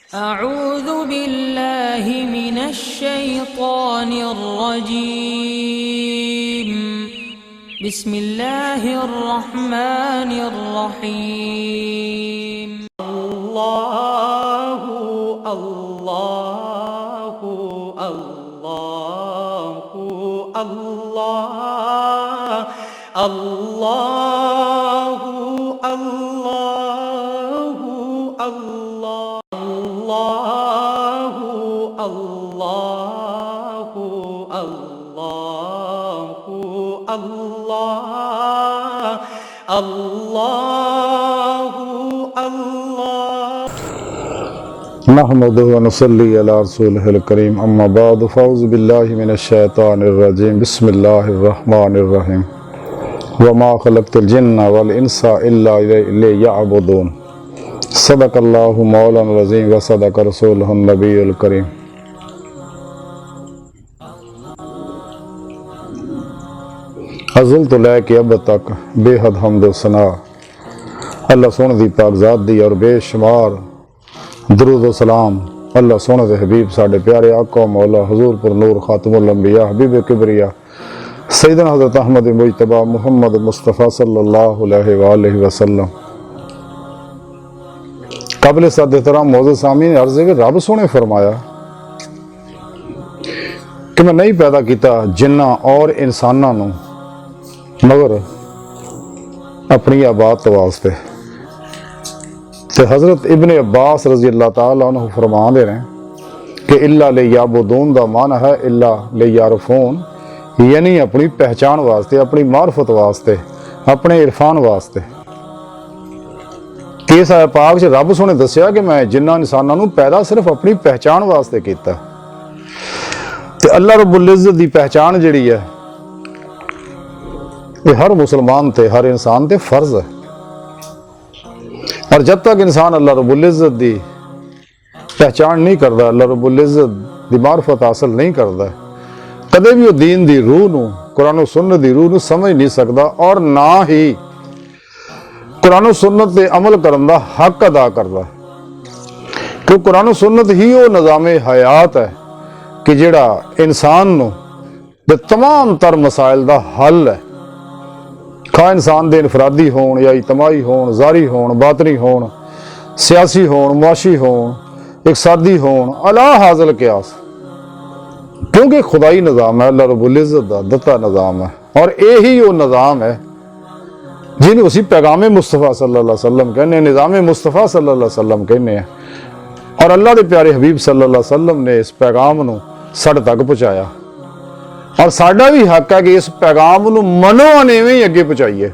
अऊज़ु बिल्लाहि मिनश्शैतानिर्रजीम। बिस्मिल्लाहिर्रहमानिर्रहीम। अल्लाहु अल्लाहु अल्लाहु अल्लाह अल्लाहु अल्लाहु अल्लाहु अल्लाहु अल्लाहु अल्लाह अल्लाहु अल्लाह। नहमदुहु व नुसल्ली अला रसूलिहिल करीम अम्मा बाद फ़अऊज़ु बिल्लाहि मिनश्शैतानिर रजीम बिस्मिल्लाहिर रहमानिर रहीम व मा खलक़तुल जिन्ना वल इंसा इल्ला लियअबुदून सदक़ल्लाहु मौलाना अज़ीम व सदक़ रसूलुहुन नबियुल करीम। अज़ल तो लेके अब तक बेहद हम्द व सना अल्लाह सोने दी पाक ज़ात दी और बेशुमार दरूद व सलाम अल्लाह सोने दे हबीब साढ़े प्यारे आका मौला हुजूर पर नूर खातमुल अंबिया हबीब किबरिया सैयदना हज़रत अहमद मुज्तबा मुहम्मद मुस्तफ़ा सल्लल्लाहु अलैहि वसल्लम। काबिल सद एहतराम मौजूद सामीन अर्ज़ है कि रब सोने फरमाया कि मैं नहीं पैदा किया जिन्ना और इंसाना नूं मगर अपनी इबादत वास्ते। तो हज़रत इब्ने अब्बास रज़ी अल्लाह ताला अन्हु फरमाते हैं कि इल्ला लियअबुदून दा माना है इल्ला लियअरफून, यानी अपनी पहचान वास्ते, अपनी मार्फत वास्ते, अपने इरफान वास्ते। इस आयत पाक च रब सोने दस्या कि मैं जिन्ना इंसानां नूं पैदा सिर्फ अपनी पहचान वास्ते कीता। ते अल्लाह रब्बुल इज़्ज़त दी पहचान जिहड़ी है ये हर मुसलमान ते हर इंसान ते फर्ज है। और जब तक इंसान अल्लाह रब्बुल इज़्ज़त दी पहचान नहीं करता, अल्लाह रब्बुल इज़्ज़त दी मार्फत हासिल नहीं करता, कदे भी वो दीन दी रूह नूं, कुरान सुन्नत दी रूह नूं समझ नहीं सकता और ना ही कुरान सुन्नत ते अमल करन दा हक अदा करता। क्योंकि कुरान सुन्नत ही वो निज़ामे हयात है कि जिहड़ा इंसान नूं दे तमाम तर मसाइल दा हल है। खा इंसान दे इनफरादी होण या इजतमाही होण, ज़ारी होण, बातनी होण, सियासी होण, मुआशी होण, इक़्तिसादी होण, अला हाज़िल क़ियास, क्योंकि खुदाई निज़ाम है, अल्लाह रब्बुल इज़्ज़त दा दत्ता निज़ाम है। और यही वो निज़ाम है जिन्हें उसी पैगाम मुस्तफ़ा सल्लल्लाहु अलैहि वसल्लम कहने, निज़ाम मुस्तफ़ा सल्लल्लाहु अलैहि वसल्लम कहने हैं। और अल्लाह के प्यारे हबीब सल्लल्लाहु अलैहि वसल्लम ने इस पैगाम नूं साढ़े तक पहुँचाया और साडा भी हक है कि इस पैगाम नूं मनो अनेवें ही अगे पहुँचाइए,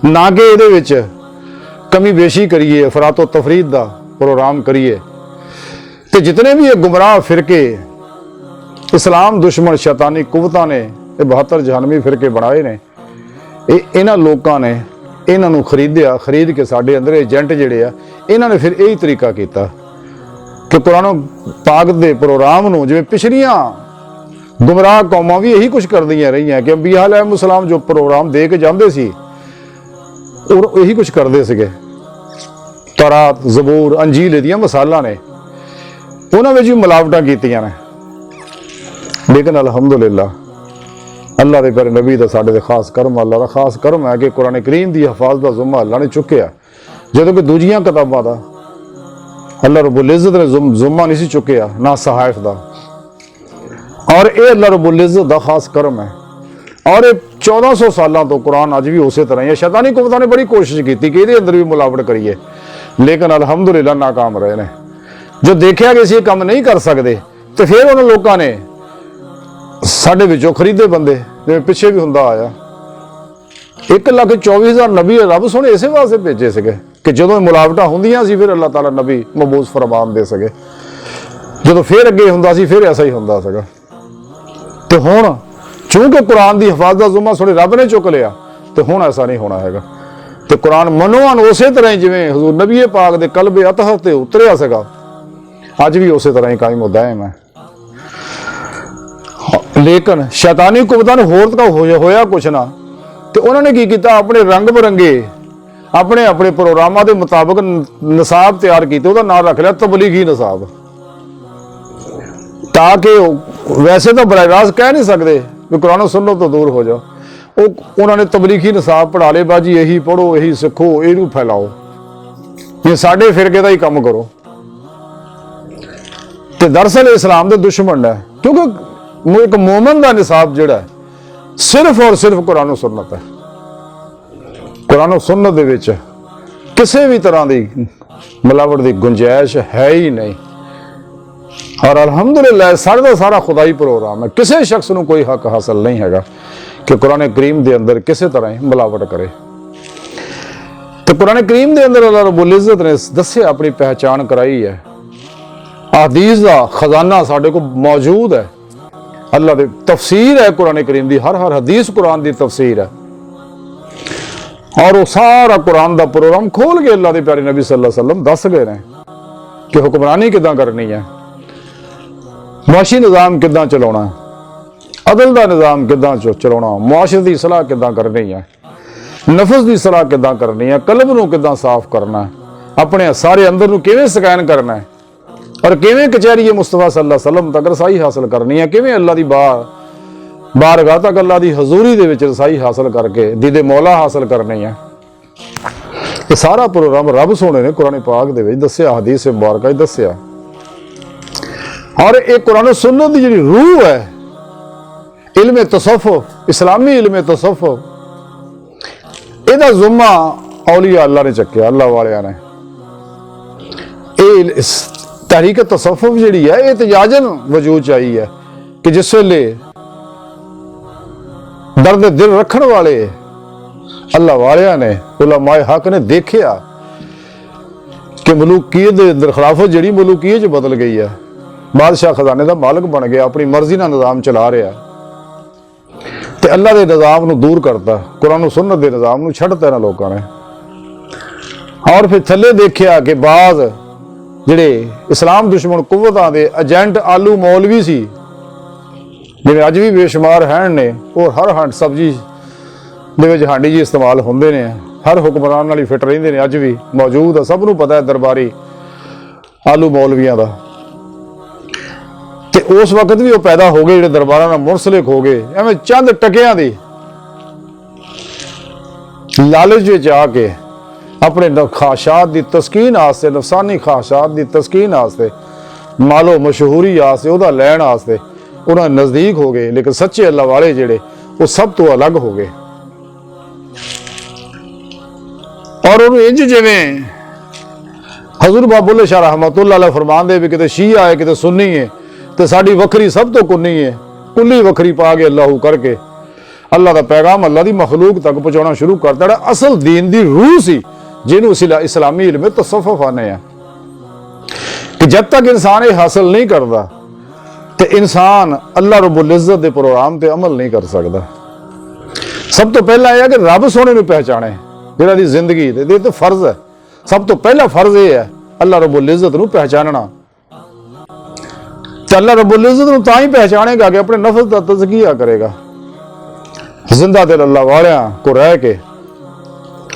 ना कि इहदे विच कमी बेशी करिए, अफरातो तफरीद का प्रोग्राम करिए। तो जितने भी ये गुमराह फिरके इस्लाम दुश्मन शैतानी कुवतां ने ये 72 जहानवी फिरके बनाए ने, इन्हां लोकां ने इन्हां नूं खरीदिया, खरीद के साडे अंदर एजेंट जिहड़े आ इन्हां ने फिर यही तरीका किया कि कुरान पाक दे प्रोग्राम नूं जिवें पिछलियां गुमराह कौमां भी यही कुछ करदियां रही कि अंबिया अलैहिस्सलाम जो प्रोग्राम दे के जाते सी और यही कुछ करते सीगे। तौरात, ज़बूर, अंजील दियां मसाला ने उन्हां विच भी मिलावटां कीतियां ने। लेकिन अल्हम्दुलिल्लाह अल्लाह के प्यारे नबी का साडे खास करम, अल्लाह का खास करम है कि कुरान करीम की हिफाजत का ज़ुम्मा अल्लाह ने चुक्या, जदों कि दूजियां किताबां दा अल्लाह रब्बुल इज़्ज़त ने ज़ुम्मा नहीं सी चुक्या, ना सहाइफ दा। और ये अल्लाह रब्बुल इज़्ज़त दा खास करम है। और ये 1400 सालों तो कुरान अज भी उस तरह ही है। शैतानी कुवतां ने बड़ी कोशिश की कि ये अंदर भी मिलावट करिए, लेकिन अल्हम्दुलिल्लाह नाकाम रहे ने। जो देखा कि असीं काम नहीं कर सकते तो फिर उन्होंने लोगों ने साढ़े विचों खरीदे बंदे, जिवें पिछे भी हुंदा आया 1,24,000 नबी रब सोने इसे वास्ते भेजे सके कि जो मिलावटां होंदियां सी फिर अल्लाह ताला नबी मबूस फरमान दे सके। जो फिर अगे हुंदा सी फिर ऐसा ही हुंदा सगा। तो हुण चूंकि कुरान की हिफाजत का ज़ुम्मा सोने रब ने चुक लिया तो हुण ऐसा नहीं होना है। तो कुरान मनोआन उस तरह ही जिवें हुज़ूर नबी पाक दे कल्बे अतहर ते उतरिया सगा, अज भी उस तरह ही कायम दायम है। लेकिन शैतानी कुवतां ने होर होया कुछ ना, तो उन्होंने की किया, अपने रंग बिरंगे ਆਪਣੇ ਆਪਣੇ ਪ੍ਰੋਗਰਾਮਾਂ ਦੇ ਮੁਤਾਬਕ ਨਿਸਾਬ ਤਿਆਰ ਕੀਤੇ, ਉਹਦਾ ਨਾਮ ਰੱਖ ਲਿਆ ਤਬਲੀਗੀ ਨਿਸਾਬ, ਤਾਂ ਕਿ ਵੈਸੇ ਤਾਂ ਬਰਾਹ ਰਾਸਤ ਕਹਿ ਨਹੀਂ ਸਕਦੇ ਵੀ ਕੁਰਾਨ ਸੁਨਨਤ ਤੋਂ ਦੂਰ ਹੋ ਜਾਓ। ਉਹਨਾਂ ਨੇ ਤਬਲੀਗੀ ਨਿਸਾਬ ਪੜ੍ਹਾ ਲਏ, ਬਾਜੀ ਇਹੀ ਪੜ੍ਹੋ, ਇਹੀ ਸਿੱਖੋ, ਇਹਨੂੰ ਫੈਲਾਓ, ਇਹ ਸਾਡੇ ਫਿਰਕੇ ਦਾ ਹੀ ਕੰਮ ਕਰੋ। ਤੇ ਦਰਅਸਲ ਇਸਲਾਮ ਦੇ ਦੁਸ਼ਮਣ ਹੈ, ਕਿਉਂਕਿ ਇੱਕ ਮੂਮਨ ਦਾ ਨਿਸਾਬ ਜਿਹੜਾ ਸਿਰਫ ਔਰ ਸਿਰਫ ਕੁਰਾਨ ਸੁਨਨਤ ਹੈ। ਕੁਰਾਨ ਸੁਨਨਤ ਦੇ ਵਿੱਚ ਕਿਸੇ ਵੀ ਤਰ੍ਹਾਂ ਦੀ ਮਿਲਾਵਟ ਦੀ ਗੁੰਜਾਇਸ਼ ਹੈ ਹੀ ਨਹੀਂ। ਔਰ ਅਲਹਮਦੁਲਿल्लाह ਸਾਰਾ ਦਾ ਸਾਰਾ ਖੁਦਾਈ ਪ੍ਰੋਗਰਾਮ ਹੈ, ਕਿਸੇ ਸ਼ਖਸ ਨੂੰ ਕੋਈ ਹੱਕ ਹਾਸਲ ਨਹੀਂ ਹੈਗਾ ਕਿ ਕੁਰਾਨ ਕਰੀਮ ਦੇ ਅੰਦਰ ਕਿਸੇ ਤਰ੍ਹਾਂ ਹੀ ਮਿਲਾਵਟ ਕਰੇ। ਤੇ ਕੁਰਾਨ ਕਰੀਮ ਦੇ ਅੰਦਰ ਅੱਲਾਹ ਰब्बुल इज़्ज़त ਨੇ ਦੱਸਿਆ, ਆਪਣੀ ਪਹਿਚਾਣ ਕਰਾਈ ਹੈ। ਹਦੀਸ ਦਾ ਖਜ਼ਾਨਾ ਸਾਡੇ ਕੋਲ ਮੌਜੂਦ ਹੈ, ਅੱਲਾਹ ਦੀ ਤਫਸੀਰ ਹੈ ਕੁਰਾਨ ਕਰੀਮ ਦੀ, ਹਰ ਹਦੀਸ ਕੁਰਾਨ ਦੀ ਤਫਸੀਰ ਹੈ। ਔਰ ਉਹ ਸਾਰਾ ਕੁਰਾਨ ਦਾ ਪ੍ਰੋਗਰਾਮ ਖੋਲ ਕੇ ਅੱਲਾਹ ਦੇ ਪਿਆਰੇ ਨਬੀ सल्लल्लाहु अलैहि वसल्लम ਦੱਸ ਗਏ ਨੇ ਕਿ ਹੁਕਮਰਾਨੀ ਕਿੱਦਾਂ ਕਰਨੀ ਹੈ, ਮੁਆਸ਼ੀ ਨਿਜ਼ਾਮ ਕਿੱਦਾਂ ਚਲਾਉਣਾ, ਅਦਲ ਦਾ ਨਿਜ਼ਾਮ ਕਿੱਦਾਂ ਚਲਾਉਣਾ, ਮੁਆਸ਼ਰੇ ਦੀ ਸਲਾਹ ਕਿੱਦਾਂ ਕਰਨੀ ਹੈ, ਨਫਸ ਦੀ ਸਲਾਹ ਕਿੱਦਾਂ ਕਰਨੀ ਹੈ, ਕਲਬ ਨੂੰ ਕਿੱਦਾਂ ਸਾਫ਼ ਕਰਨਾ, ਆਪਣੇ ਸਾਰੇ ਅੰਦਰ ਨੂੰ ਕਿਵੇਂ ਸਕੈਨ ਕਰਨਾ ਹੈ, ਔਰ ਕਿਵੇਂ ਕਚਹਿਰੀ ਮੁਸਤਫਾ ਸੱਲੱਲਾਹੁ अलैहि वसल्लम ਤੱਕ ਰਸਾਈ ਹਾਸਲ ਕਰਨੀ ਹੈ, ਕਿਵੇਂ ਅੱਲਾਹ ਦੀ ਬਾਰਗਾਹ ਤੱਕ ਅੱਲਾਹ ਦੀ ਹਜ਼ੂਰੀ ਦੇ ਵਿੱਚ ਰਸਾਈ ਹਾਸਲ ਕਰਕੇ ਦੀਦੇ ਮੌਲਾ ਹਾਸਲ ਕਰਨੀ ਹੈ। ਇਹ ਸਾਰਾ ਪ੍ਰੋਗਰਾਮ ਰੱਬ ਸੋਹਣੇ ਨੇ ਕੁਰਾਨ ਪਾਕ ਦੇ ਵਿੱਚ ਦੱਸਿਆ, ਹਦੀਸ ਮੁਬਾਰਕਾ ਵਿੱਚ ਦੱਸਿਆ। ਔਰ ਇਹ ਕੁਰਾਨ ਸੁਨਨਤ ਦੀ ਜਿਹੜੀ ਰੂਹ ਹੈ, ਇਲਮ ਤਸੱਵੁਫ, ਇਸਲਾਮੀ ਇਲਮ ਤਸੱਵੁਫ, ਇਹਦਾ ਜ਼ੁੰਮਾ ਔਲੀਆ ਅੱਲਾਹ ਨੇ ਚੱਕਿਆ, ਅੱਲਾਹ ਵਾਲਿਆਂ ਨੇ। ਇਹ ਤਹਿਰੀਕ ਤਸੱਵੁਫ ਜਿਹੜੀ ਹੈ, ਇਹ ਤਜਾਜਨ ਵਜੂਦ ਚ ਆਈ ਹੈ ਕਿ ਜਿਸ ਵੇਲੇ ਦਰਦ ਦਿਲ ਰੱਖਣ ਵਾਲੇ ਅੱਲਾਹ ਵਾਲਿਆਂ ਨੇ, ਉਲਮਾਏ ਹੱਕ ਨੇ ਦੇਖਿਆ ਕਿ ਮਲੂਕੀਅਤ ਦੇ ਅੰਦਰ ਖਿਲਾਫਤ ਜਿਹੜੀ ਮਲੂਕੀਅਤ ਚ ਬਦਲ ਗਈ ਹੈ, ਬਾਦਸ਼ਾਹ ਖਜ਼ਾਨੇ ਦਾ ਮਾਲਕ ਬਣ ਗਿਆ, ਆਪਣੀ ਮਰਜ਼ੀ ਨਾਲ ਨਿਜ਼ਾਮ ਚਲਾ ਰਿਹਾ, ਤੇ ਅੱਲਾਹ ਦੇ ਨਿਜ਼ਾਮ ਨੂੰ ਦੂਰ ਕਰਤਾ, ਕੁਰਾਨ ਸੁਨਨਤ ਦੇ ਨਿਜ਼ਾਮ ਨੂੰ ਛੱਡਤਾ ਇਹਨਾਂ ਲੋਕਾਂ ਨੇ। ਔਰ ਫਿਰ ਥੱਲੇ ਦੇਖਿਆ ਕਿ ਬਾਜ਼ ਜਿਹੜੇ ਇਸਲਾਮ ਦੁਸ਼ਮਣ ਕੁਵਤਾਂ ਦੇ ਏਜੰਟ ਆਲੂ ਮੌਲਵੀ ਸੀ, ਜਿਵੇਂ ਅੱਜ ਵੀ ਬੇਸ਼ੁਮਾਰ ਹਨ ਨੇ, ਉਹ ਹਰ ਹੰਡ ਸਬਜ਼ੀ ਦੇ ਵਿੱਚ ਹਾਂਡੀ ਜੀ ਇਸਤੇਮਾਲ ਹੁੰਦੇ ਨੇ, ਹਰ ਹੁਕਮਰਾਨ ਨਾਲ ਹੀ ਫਿੱਟ ਰਹਿੰਦੇ ਨੇ, ਅੱਜ ਵੀ ਮੌਜੂਦ ਆ, ਸਭ ਨੂੰ ਪਤਾ ਹੈ ਦਰਬਾਰੀ ਆਲੂ ਮੌਲਵੀਆਂ ਦਾ। ਤੇ ਉਸ ਵਕਤ ਵੀ ਉਹ ਪੈਦਾ ਹੋ ਗਏ ਜਿਹੜੇ ਦਰਬਾਰਾਂ ਨਾਲ ਮੁਨਸਲਿਕ ਹੋ ਗਏ, ਐਵੇਂ ਚੰਦ ਟਕਿਆਂ ਦੀ ਲਾਲਚ ਵਿੱਚ ਆ ਕੇ ਆਪਣੇ ਖਾਸ਼ਾਤ ਦੀ ਤਸਕੀਨ ਵਾਸਤੇ, ਨਫਸਾਨੀ ਖਾਸ਼ਾਤ ਦੀ ਤਸਕੀਨ ਵਾਸਤੇ, ਮਾਲੋ ਮਸ਼ਹੂਰੀ ਵਾਸਤੇ, ਉਹਦਾ ਲੈਣ ਵਾਸਤੇ ਉਹਨਾਂ ਨਜ਼ਦੀਕ ਹੋ ਗਏ। ਲੇਕਿਨ ਸੱਚੇ ਅੱਲਾਹ ਵਾਲੇ ਜਿਹੜੇ ਉਹ ਸਭ ਤੋਂ ਅਲੱਗ ਹੋ ਗਏ। ਔਰ ਉਹਨੂੰ ਇੰਜ ਜਿਵੇਂ ਹਜ਼ੂਰ ਬਾਬੁੱਲੇ ਸ਼ਾਹ ਰਹਿਮਤੁल्लाह अलैह फरमाते भी किते शीआ है किते सुन्नी है, तो साड़ी वखरी सब तो कुन्नी है, कुल्ली वखरी पा के अल्लाह करके अल्लाह का पैगाम अल्लाह की मखलूक तक पहुँचाना शुरू करता है। असल दीन की रूह सी जिन्होंने इस्लामी इल्म तसव्वुफ आने हैं कि जब तक इंसान ये हासिल नहीं करता तो इंसान अल्लाह रब्बुल इज़्ज़त के प्रोग्राम से अमल नहीं कर सकता। सब तो पहला यह है कि रब सोने को पहचाने, जिन्हों की जिंदगी ये तो फर्ज है, सब तो पहला फर्ज ये है अल्लाह रब्बुल इज़्ज़त को पहचानना। तो अल्लाह रब्बुल इज़्ज़त को तां ही पहचानेगा कि अपने नफ्स का तज़किया करेगा, जिंदा दिल अल्लाह वालियां को रह के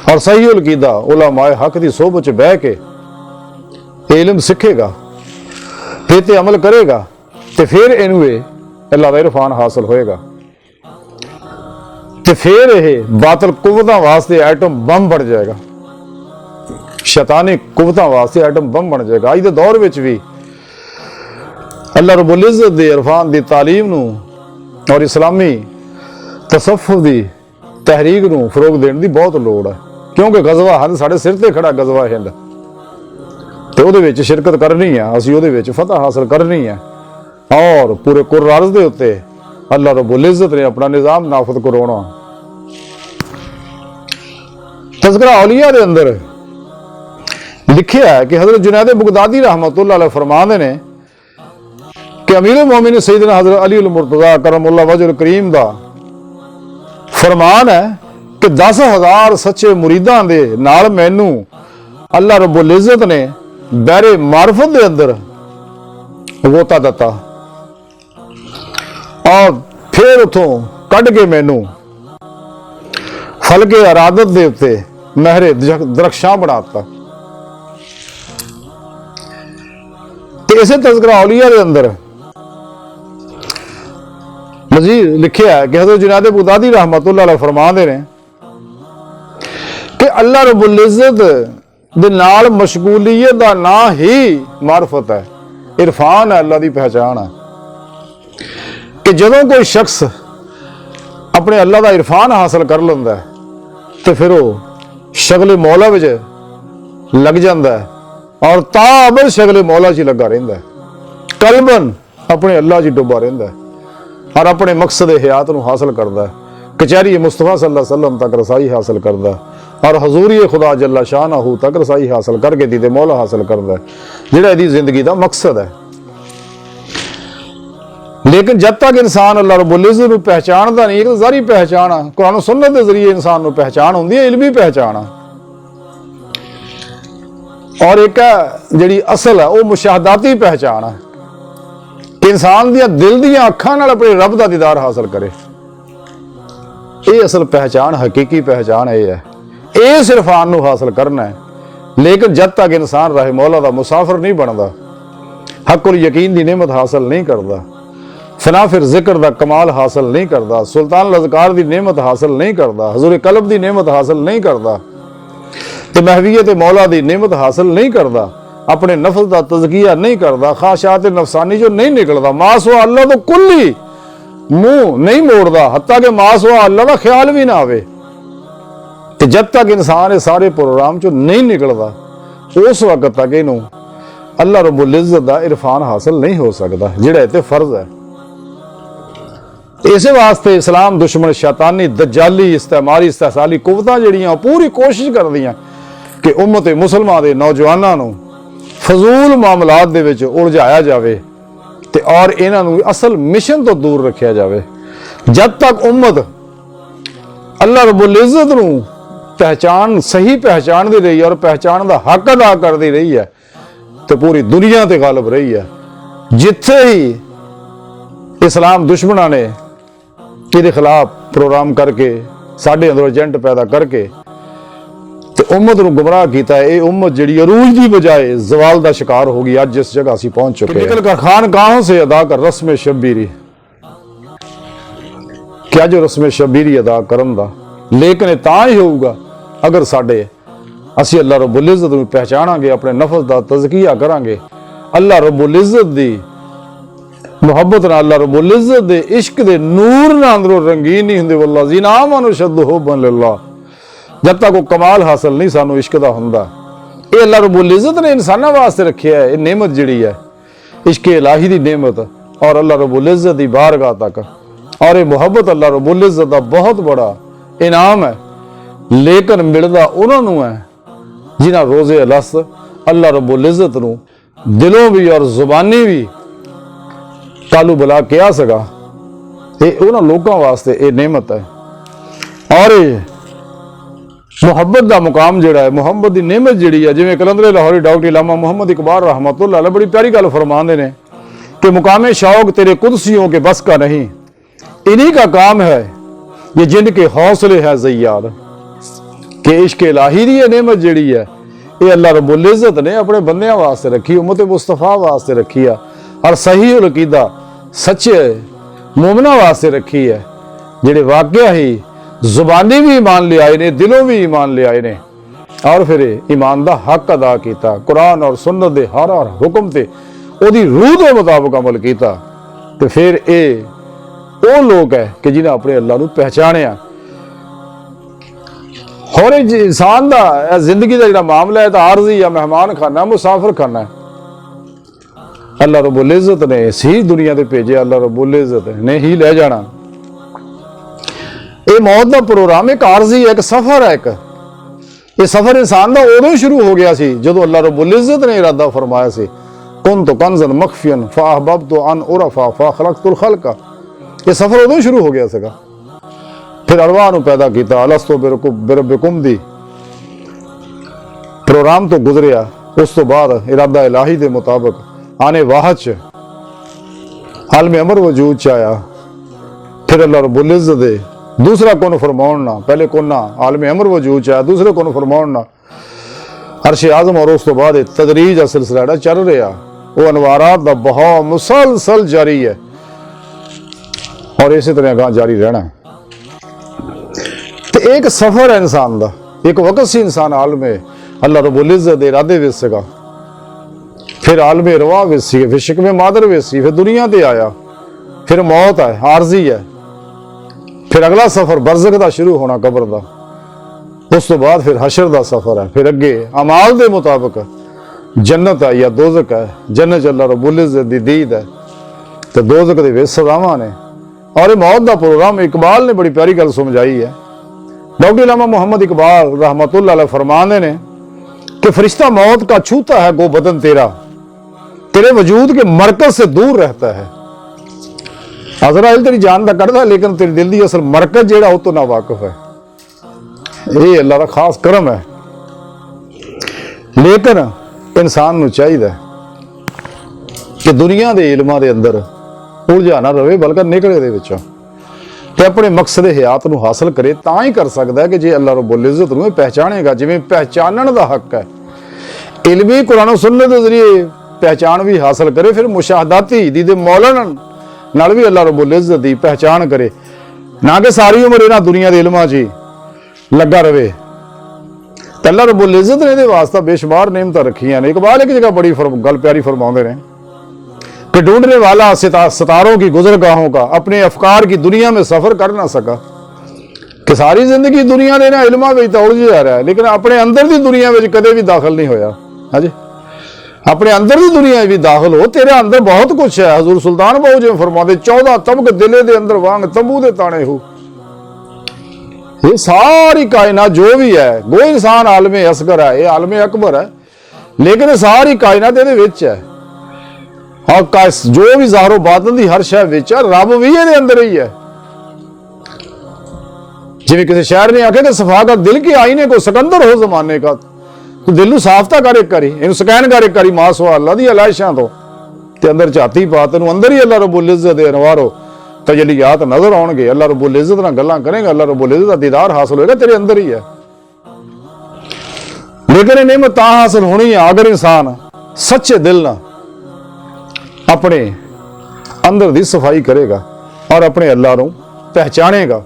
और सही अकीदा उलमाए हक की सोबत च बह के इल्म सीखेगा, फिर ते अमल करेगा, तो फिर इनू अल्लाह का इरफान हासिल होएगा। तो फिर यह बातिल कुव्वतां वास्ते एटम बम बन जाएगा, शैतानी कुव्वतां वास्ते एटम बम बन जाएगा। अज के दौर में भी अल्लाह रब्बुल इज़्ज़त दे इरफान की तालीम नूं और इस्लामी तसव्वुफ की तहरीक नूं फरोग देने की बहुत लोड़ है, क्योंकि गज़वा हिंद साढ़े सिर ते खड़ा गज़वा हिंद, तो उहदे विच शिरकत करनी है, असीं उहदे विच फतह हासिल करनी है और पूरे कुर्राज दे उत्ते अल्लाह रब्बुल इज़्ज़त ने अपना निज़ाम नाफिज़ करवाउणा। तज़किरा औलिया दे अंदर लिखिया है कि हज़रत जुनैद बगदादी रहमतुल्लाह अलैह फरमाते ने कि अमीर मोमिन सैयदना हज़रत अली अल मुर्तज़ा करमुल्लाह वजहुल करीम दा फरमान है कि 10,000 सच्चे मुरीदां दे नाल मैनू अल्लाह रब्बुल इज़्ज़त ने बहरे मारफत दे अंदर गोता दिता और फिर उतों कढ़ के मैनू फलके अरादत दे उत्ते महरे दरख्शां बनाता। तो इसे तज़किरा औलिया के अंदर मजीद लिखिया है कि हज़रत जुनैद बगदादी रहमतुल्लाह अलैह फरमाते हैं कि अल्लाह रब्बुल इज़्ज़त दे नाल मशगूलियत दा ना ही मारफत है, इरफान है, अल्लाह की पहचान है। कि जदों कोई शख्स अपने अल्लाह का इरफान हासिल कर लेंदा है तो फिर वो शगले मौला विच लग जाता है और ताबद शगले मौला च लगा रहिंदा है, कलबन अपने अल्लाह च डुबा रहिंदा है और अपने मकसद हयात नूं हासिल करता है, कचहरी मुस्तफा सल्लल्लाहु अलैहि वसल्लम तक रसाई हासिल करता है और हजूरी खुदा जल्ला शानहू तक रसाई हासिल करके दीदे मौला हासिल करता है, जिहड़ा इहदी जिंदगी का मकसद है। लेकिन जब तक इंसान अल्लाह रब्बुल इज़्ज़त नूं पहचानदा नहीं, एक ज़ाहिरी पहचान है, कुरान सुन्नत के जरिए इंसान नूं पहचान होंदी है, इल्मी पहचान है, और एक जिहड़ी असल है वो मुशाहदाती पहचान है कि इंसान दियां दिल दियां अखां नाल अपने रब दा दीदार हासिल करे। ये असल पहचान, हकीकी पहचान है। ये सिर्फ आन नूं हासिल करना है। लेकिन जब तक इंसान राह मौला दा मुसाफिर नहीं बनता, हक़ुल यकीन दी नेमत हासिल नहीं करता, फना फिर जिक्र दा कमाल हासिल नहीं करता, सुल्तान लज़कार दी नेमत हासिल नहीं करता, हजूर कल्ब दी नेमत हासिल नहीं करता, तो महवियत मौला दी नेमत हासिल नहीं करता, अपने नफ्स दा तज़किया नहीं करता, ख्वाहिशात नफसानी जो नहीं निकलता, मासवा अल्लाह तो कुल्ली मुंह नहीं मोड़ता, हत्ता कि मासवा अल्लाह का ख्याल भी ना आवे। तो जब तक इंसान ये सारे प्रोग्राम चो नहीं निकलता, उस वक्त तक इनू अल्लाह रब्बुल इज़्ज़त दा इरफान हासिल नहीं हो सकता, जिहड़ा इत्ते फर्ज है। इस वास्ते इस्लाम दुश्मन शैतानी दज्जाली इस्तेमारी इस्तेसाली कुवतां जिहड़ियां पूरी कोशिश करदियां कि उम्मत मुसलमान दे नौजवानां नूं फजूल मामलात दे विच उलझाया जावे ते और इन्हां नूं असल मिशन तो दूर रखिया जावे। जब तक उम्मत अल्लाह रब्बुल इज़्ज़त नूं पहचान सही पहचान दी रही है और पहचान दा हक अदा करदी रही है तो पूरी दुनिया ते गालिब रही है। जिथे ही इस्लाम दुश्मनां ने इहदे खिलाफ प्रोग्राम करके साडे अंदर एजेंट पैदा करके तो उम्मत नूं गुमराह कीता है, ये उम्मत जिहड़ी अरूज दी बजाए जवाल दा शिकार हो गई। अज जिस जगह असीं पहुंच चुके निकल कर खानकाहों से अदा कर रस्म शब्बीरी, क्या जो रस्म शब्बीरी अदा करन दा, लेकिन तां ही होऊगा अगर साडे असीं अल्लाह रब्बुल इज़्ज़त नूं पहचानांगे, अपने नफ्स दा तज़किया करांगे, अल्लाह रब्बुल इज़्ज़त दी मुहब्बत नाल, अल्लाह रब्बुल इज़्ज़त दे इश्क दे नूर नाल अंदरों रंगीन नहीं हुंदे। वल्लज़ीना आमनू अशद्दु हुब्बन लिल्लाह, जब तक वो कमाल हासिल नहीं सानू इश्क दा हुंदा। ये अल्लाह रब्बुल इज़्ज़त ने इंसानां वास्ते रखिया है, ये नेमत जिहड़ी है इश्क इलाही दी नेमत और अल्लाह रब्बुल इज़्ज़त दी बारगाह तक, और ये मुहब्बत अल्लाह रब्बुल इज़्ज़त दा बहुत बड़ा इनाम है। लेकिन मिलदा उन्हां नूं है जिन्हां रोज़े अलस अल्लाह रब्बुल इज़्ज़त नूं दिलों भी और जुबानी भी तालू बुला किया सका, ये उन्हां लोगों वास्ते ये नेमत है। और मुहब्बत का मुकाम जिहड़ा है, मुहब्बत की नेमत जिहड़ी है, जिवें कलंदरे लाहौरी डॉक्टर इलामा मुहम्मद इकबाल रहमतुल्लाह अलैह बड़ी प्यारी गल फरमाते हैं कि मुकामे शौक तेरे कुदसियों के बस का नहीं, इन्हीं का काम है ये जिनके हौसले है ज़य्याद। कि इश्क इलाही दी ये नेमत जिहड़ी है ये अल्लाह रब्बुल इज़्ज़त ने अपने बंदियां वास्ते रखी, उम्मत मुस्तफा वास्ते रखी है, और सही उल अकीदा सच्चे मोमिना वास्ते रखी है, जिहड़े वाकया ही जुबानी भी ईमान ले आए ने, दिलों भी ईमान ले आए ने, और फिर ईमान दा हक अदा किया, कुरान और सुन्नत दे हर हुक्म ते ओदी रूह के मुताबिक अमल किया। तो फिर ये वो लोग है कि जिन्हें अपने अल्लाह नूं पहचानिया। और इंसान का जिंदगी का जिहड़ा मामला है तो आरजी या मेहमान खाना, मुसाफिर खाना है। अल्लाह रब्बुल इज़्ज़त ने इसी दुनिया ते भेजे, अल्लाह रब्बुल इज़्ज़त ने ही ले जाना। ये मौत का प्रोग्राम एक आरजी है, एक सफर है। ये सफर इंसान का उदों शुरू हो गया सी जदों अल्लाह रब्बुल इज़्ज़त ने इरादा फरमाया सी, कुन्तु कंज़न मख्फियन फ़अहबब्तु अन उरफ़ा फ़ख़लक़तुल ख़ल्क़। ये सफर उदों शुरू हो गया सीगा। फिर अरवाह नूं पैदा किया, अलस्तु बिरब्बिकुम दी प्रोग्राम तो गुजरिया। उस तो बाद इरादा इलाही के मुताबिक आने वाह च आलम अमर वजूद च आया। फिर अल्लाह रब्बुल इज़्ज़त दे दूसरा कुन फरमाउन ना, पहले कुन्ना आलम अमर वजूद च है, दूसरे कुन फरमाउन ना अर्श आजम, और उस तो बाद तदरीज का सिलसिला जिहड़ा चल रहा वो अनवारात दा बहा मुसलसल जारी है और इसी तरह अगां जारी रहना है। तो एक सफर है इंसान का, एक वक्त सी इंसान आलम अल्लाह रब्बुल इज्जत दे इरादे विच सीगा, फिर आलम रवाह विच सी, फिर शिकमे मादर विच सी, फिर दुनिया ते आया, फिर मौत है आरजी है, फिर अगला सफर बरज़ख दा शुरू होना कब्र दा, उस तो बाद फिर हशर दा सफर है, फिर अगे अमाल दे मुताबिक जन्नत है या दोज़ख है। जन्नत अल्लाह रब्बुल इज्जत दी दीद है तो दोज़ख दे विच सज़ावां ने। और मौत दा प्रोग्राम इकबाल ने बड़ी प्यारी गल समझाई है। डॉक्टर इलामा मोहम्मद इकबाल रहमतुल्लाह अलैह फरमाते ने कि फरिश्ता मौत का छूता है गो बदन तेरा, तेरे वजूद के मरकज से दूर रहता है। अज़राइल तेरी जान दा कढ़दा लेकिन तेरे दिल दी असल मरकज जेड़ा वो तो ना वाकिफ है। ये अल्लाह दा खास करम है। लेकिन इंसान नूं चाहिए कि दुनिया के इल्मां दे अंदर उलझा ना रहे, बल्कि निकले दे विचों ते अपने मकसद हयात नूं हासिल करे। तां ही कर सकदा है कि जे अल्लाह रब्बुल इज्जत नूं पहचानेगा, जिवें पहचानण दा हक है, इल्मी कुरान और सुन्नत के जरिए पहचान भी हासिल करे, फिर मुशाहदाती दीदे मौलन नाल भी अल्लाह रब्बुल इज्जत दी पहचान करे, ना कि सारी उम्र इन्हां दुनिया दे इल्मां 'च ही लगा रहे। अल्लाह रब्बुल इज्जत ने इहदे वास्ते बेशुमार नेमतां रखियां ने। इकबाल एक जगह बड़ी गल प्यारी फरमाते हैं कि ढूंढने वाला सितारों की गुजरगाहों का अपने अफकार की दुनिया में सफर कर ना सका, कि सारी जिंदगी दुनिया ने ना इल्मां विच तां उलझ जा रहा है, लेकिन अपने अंदर की दुनिया में कदे भी दाखिल नहीं होया। हाँ जी, अपने अंदर की दुनिया भी दाखिल हो, तेरे अंदर बहुत कुछ है। हजूर सुल्तान बाहू जिवें फरमाते 14 तबक दिले दे अंदर वांग तंबू दे ताने हो। ये सारी कायनात जो भी है, वो इंसान आलम असगर है, ये आलम अकबर है, लेकिन सारी कायनात ये विच है। और जो भी ज़ाहिरो बातिन दी हर शय विच है, रब भी ये अंदर ही है। जिवें किसी शायर ने आख्या कि सफा का दिल के आईने को सिकंदर हो जमाने का, तू दिल नूं साफ तां कर, एक करी इहनूं स्कैन कर, एक करी मां सुआ अल्लाह दी अलाइशां तो ते अंदर झाती पा, तैनूं अंदर ही अल्लाह रब्बुल इज्जत दे अनवारो तजलियात नजर आउणगे। अल्लाह रब्बुल इज्जत नाल गल्लां करेगा, अल्लाह रब्बुल इज्जत दा दीदार हासिल होएगा, तेरे अंदर ही है। लेकिन ये नेमत तां हासिल होनी है अगर इंसान सच्चे दिल नाल अपने अंदर दी सफाई करेगा और अपने अल्लाह नूं पहचानेगा।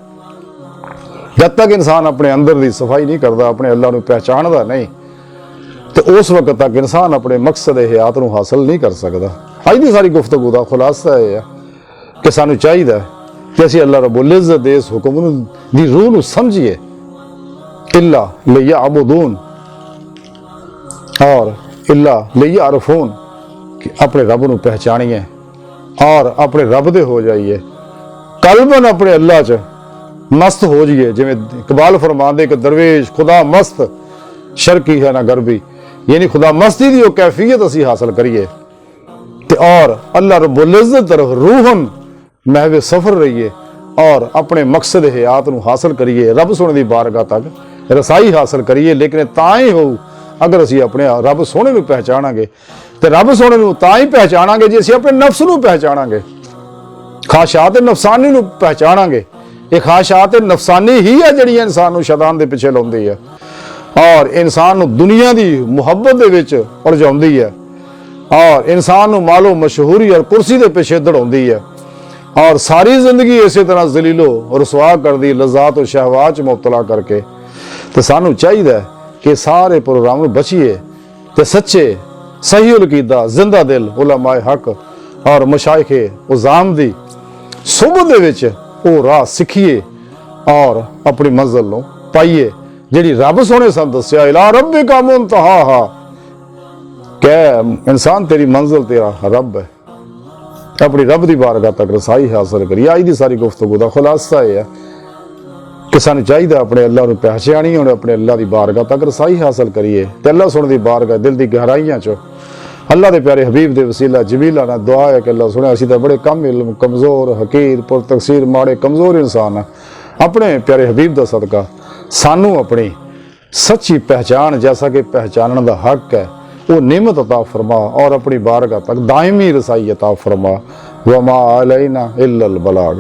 जब तक इंसान अपने अंदर दी सफाई नहीं करता, अपने अल्लाह नूं पहचानदा नहीं, तो उस वक्त तक इंसान अपने मकसद हयात नूं हासिल नहीं कर सकता। अज दी सारी गुफ्तगू दा खुलासा यह है कि सानू चाहिए कि असीं अल्लाह रब्बुल इज्जत दे इस हुक्म दी रूह नूं समझिए, इल्ला लियअबुदून और इल्ला लियअरफून, कि अपने रब नूं पहचानिए और अपने रब दे हो जाइए, कल्बन अपने अल्लाह च मस्त हो जाइए। जिवें इकबाल फरमांदे कि दरवेश खुदा मस्त शर्की है ना गरबी, यानी खुदा मस्ती दी कैफियत असीं हासिल करिए ते और अल्लाह रब्बुल इज्जत तरफ रूहन महवे सफर रहिए और अपने मकसद हयात नूं हासिल करिए, रब सोने दी बारगाह तक रसाई हासिल करिए। लेकिन तां ही हो अगर असीं अपने रब सोने नूं पहचानांगे, ते रब सोने नूं तां ही पहचानांगे जे असीं अपने नफ्स नूं पहचानांगे, ख्वाहिशात नफसानी नूं पहचानांगे। ये ख्वाहिशात नफसानी ही है जिहड़ियां इंसान नूं शैतान दे पिछे लाउंदी है और इंसान नूं दुनिया दी मुहब्बत दे विच उलझाउंदी है और इंसान नूं मालो मशहूरी और कुर्सी दे पिछे दड़ाउंदी है और सारी जिंदगी इसी तरह जलीलो रसवा कर दी लज़ात और शहवात च मुब्तला करके। तो सानू चाहिए कि सारे प्रोग्राम बचिए तो सच्चे सही अकीदा जिंदा दिल उलमाए हक और मशाइखे उज़ाम दी सुबह दे विच वो राह सीखिए और अपनी मंजिल नूं पाइए जिहड़ी रब सोने सन दस्सिया, इला रब्बिका मुंतहा, कै इंसान तेरी मंजिल तेरा रब है, अपनी रब की बारगाह तक रसाई हासिल करिए। अज की सारी गुफ्तगू का खुलासा यह है कि सानू चाहिए अपने अल्लाह नूं पहचानिए और अपने अल्लाह की बारगाह तक रसाई हासिल करिए। ते अल्लाह सुन दी बारगाह दिल की गहराइयां चो अल्लाह के प्यारे हबीब के वसीला जमीला ना दुआ है कि अल्लाह सुने। असीं तां बड़े कम इल्म कमज़ोर हकीर पुर तकसीर माड़े कमज़ोर इंसान है, अपने प्यारे हबीब का सदका सानू अपनी सच्ची पहचान जैसा कि पहचानने का हक है वो नेमत अता फरमा और अपनी बारगाह तक दायमी रसाई अता फरमा। वमा अलैना इल्लल बलाग।